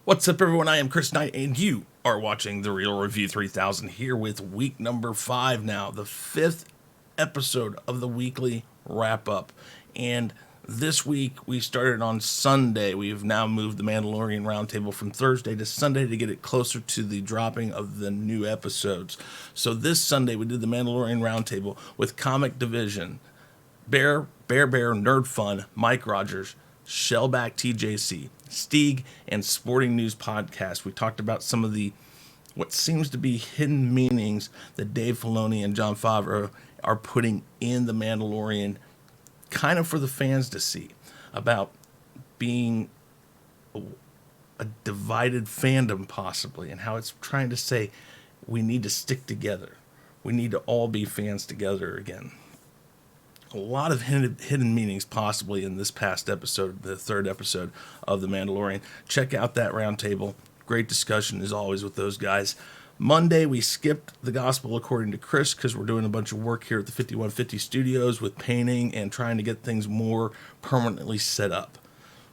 What's up, everyone? I am Chris Knight, and you are watching The Real Review 3000 here with week number 5 now, the 5th episode of the weekly wrap-up. And this week, we started on Sunday. We've now moved the Mandalorian Roundtable from Thursday to Sunday to get it closer to the dropping of the new episodes. So this Sunday, we did the Mandalorian Roundtable with Comix Division, BearBear, Nerd Fun, Mike Rogers, Shellback TJC, Stig, and Sporting News Podcast. We talked about some of the what seems to be hidden meanings that Dave Filoni and Jon Favreau are putting in The Mandalorian, kind of for the fans to see, about being a divided fandom possibly, and how it's trying to say we need to stick together. We need to all be fans together again. A lot of hidden meanings possibly in this past episode, the 3rd episode of The Mandalorian. Check out that roundtable. Great discussion as always with those guys. Monday, we skipped the Gospel According to Chris because we're doing a bunch of work here at the 5150 Studios with painting and trying to get things more permanently set up.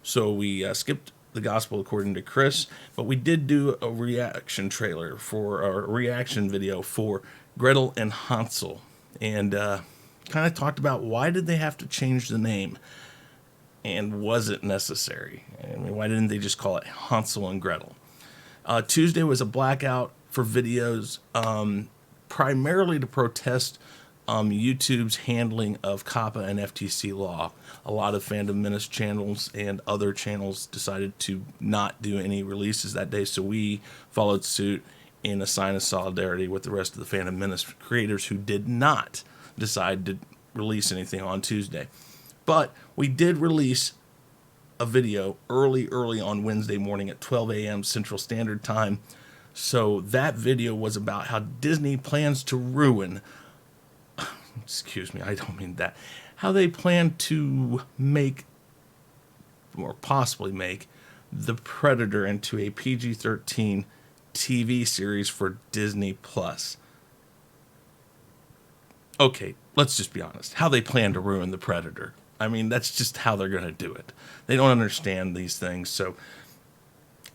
So we skipped the Gospel According to Chris, but we did do a reaction trailer for a reaction video for Gretel and Hansel. And kind of talked about why did they have to change the name, and was it necessary? I mean, why didn't they just call it Hansel and Gretel? Tuesday was a blackout for videos, primarily to protest YouTube's handling of COPPA and FTC law. A lot of Fandom Menace channels and other channels decided to not do any releases that day, so we followed suit in a sign of solidarity with the rest of the Fandom Menace creators who did not decide to release anything on Tuesday. But we did release a video early on Wednesday morning at 12 a.m. Central Standard Time. So that video was about how Disney plans to ruin, excuse me, I don't mean that, how they plan to make, or possibly make, The Predator into a PG-13 TV series for Disney Plus. Okay, let's just be honest. How they plan to ruin The Predator. I mean, that's just how they're going to do it. They don't understand these things, so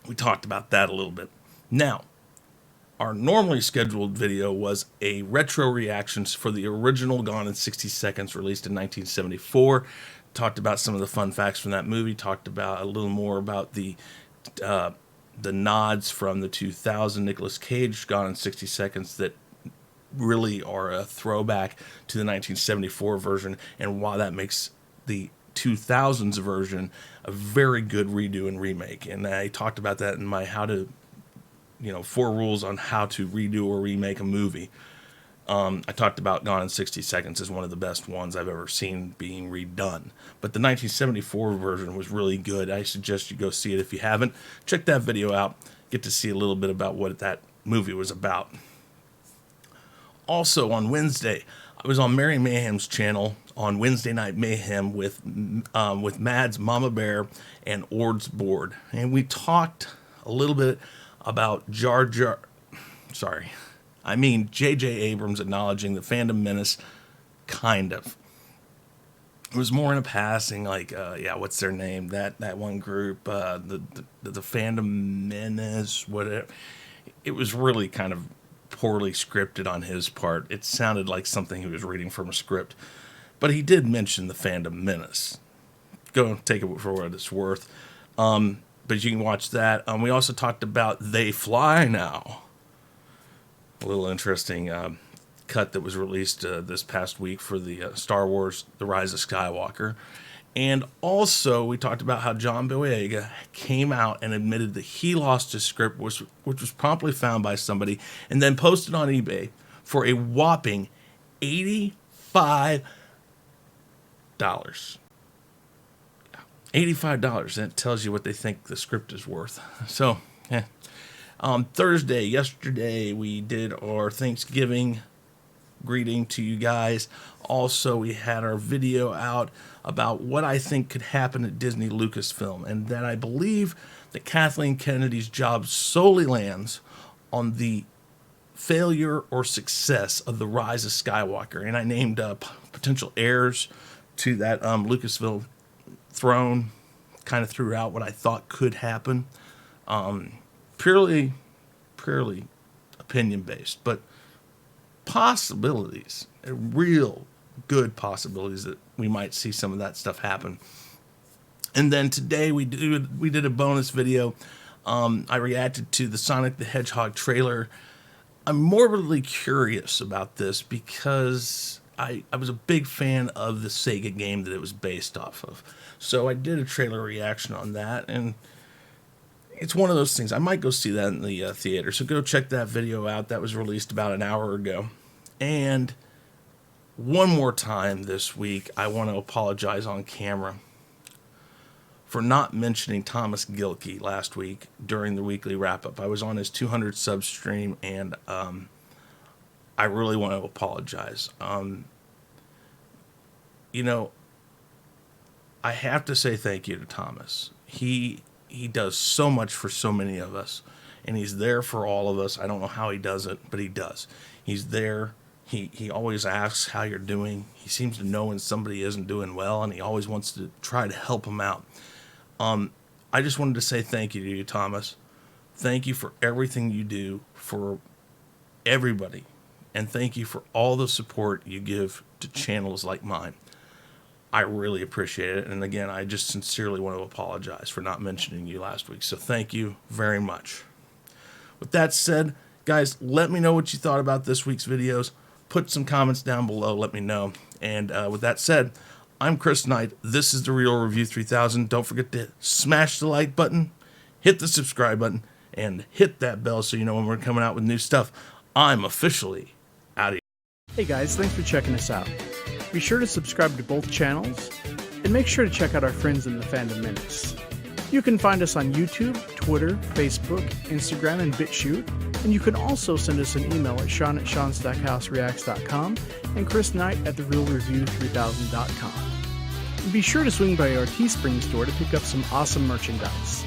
we talked about that a little bit. Now, our normally scheduled video was a retro reactions for the original Gone in 60 Seconds, released in 1974. Talked about some of the fun facts from that movie. Talked about a little more about the nods from the 2000 Nicolas Cage Gone in 60 Seconds that really are a throwback to the 1974 version, and why that makes the 2000s version a very good redo and remake. And I talked about that in my 4 rules on how to redo or remake a movie. I talked about Gone in 60 Seconds as one of the best ones I've ever seen being redone. But the 1974 version was really good. I suggest you go see it if you haven't. Check that video out. Get to see a little bit about what that movie was about. Also on Wednesday, I was on Mary Mayhem's channel on Wednesday Night Mayhem with Mads, MamaBear, and OrdsBored. And we talked a little bit about J.J. Abrams acknowledging the Fandom Menace, kind of. It was more in a passing, what's their name? That one group, the Fandom Menace, whatever. It was really kind of poorly scripted on his part. It sounded like something he was reading from a script. But he did mention the Fandom Menace. Go take it for what it's worth. But you can watch that. We also talked about They Fly Now. A little interesting cut that was released this past week for the Star Wars The Rise of Skywalker. And also, we talked about how John Boyega came out and admitted that he lost his script, which was promptly found by somebody, and then posted on eBay for a whopping $85. $85. That tells you what they think the script is worth. So, Thursday, yesterday, we did our Thanksgiving greeting to you guys. Also, we had our video out about what I think could happen at Disney Lucasfilm, and that I believe that Kathleen Kennedy's job solely lands on the failure or success of The Rise of Skywalker. And I named potential heirs to that Lucasfilm throne, kind of threw out what I thought could happen. Purely opinion based, but possibilities, real good possibilities that we might see some of that stuff happen. And then today we did a bonus video. I reacted to the Sonic the Hedgehog trailer. I'm morbidly curious about this because I was a big fan of the Sega game that it was based off of. So I did a trailer reaction on that, and it's one of those things. I might go see that in the theater, so go check that video out. That was released about an hour ago. And one more time this week, I want to apologize on camera for not mentioning Thomas Gilkey last week during the weekly wrap-up. I was on his 200 sub stream, and I really want to apologize. You know, I have to say thank you to Thomas. He does so much for so many of us, and he's there for all of us. I don't know how he does it, but he does. He's there. He always asks how you're doing. He seems to know when somebody isn't doing well, and he always wants to try to help them out. I just wanted to say thank you to you, Thomas. Thank you for everything you do for everybody, and thank you for all the support you give to channels like mine. I really appreciate it, and again, I just sincerely want to apologize for not mentioning you last week, so thank you very much. With that said, guys, let me know what you thought about this week's videos. Put some comments down below, let me know. And with that said, I'm Chris Knight. This is The Real Review 3000. Don't forget to smash the like button, hit the subscribe button, and hit that bell so you know when we're coming out with new stuff. I'm officially out of here. Hey guys, thanks for checking us out. Be sure to subscribe to both channels, and make sure to check out our friends in the Fandom Minutes. You can find us on YouTube, Twitter, Facebook, Instagram, and BitChute, and you can also send us an email at sean@seanstackhousereacts.com and chrisknight@therealreview3000.com. Be sure to swing by our Teespring store to pick up some awesome merchandise.